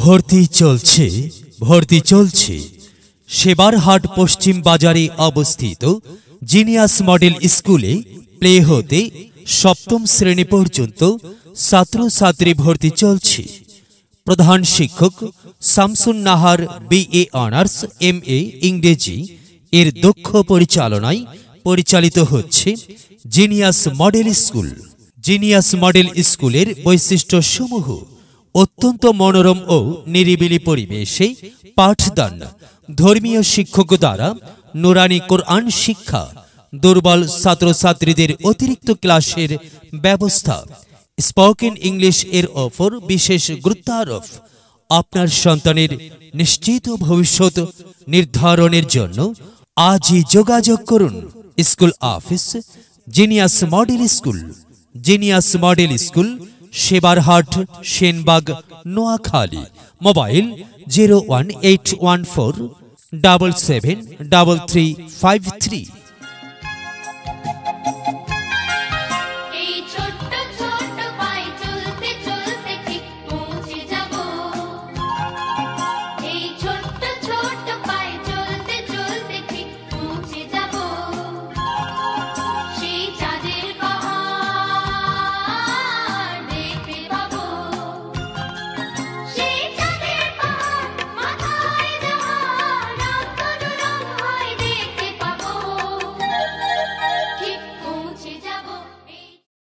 ভর্তি চলছে সেবারহাট পশ্চিম বাজারে অবস্থিত জিনিয়াস মডেল স্কুলে প্লে হতে সপ্তম শ্রেণী পর্যন্ত ছাত্রছাত্রী ভর্তি চলছে। প্রধান শিক্ষক Shamsun Nahar BA honours MA ইংরেজি এর দক্ষ পরিচালনায় পরিচালিত হচ্ছে genius model school. Genius model স্কুলের বৈশিষ্ট্য সমূহ: অত্যন্ত মনোরম ও নিরিবিলি পরিবেশে পাঠদান, ধর্মীয় শিক্ষক দ্বারা নুরানি কোরআন শিক্ষা, দুর্বল ছাত্রছাত্রীদের অতিরিক্ত ক্লাসের ব্যবস্থা, স্পোকেন ইংলিশ এর ওপর বিশেষ গুরুত্বারোপ। আপনার সন্তানের নিশ্চিত ভবিষ্যৎ নির্ধারণের জন্য আজই যোগাযোগ করুন। School office genius model school. Genius model school, Sebarhat, Senbag, Noakhali. Mobile 01814 773353।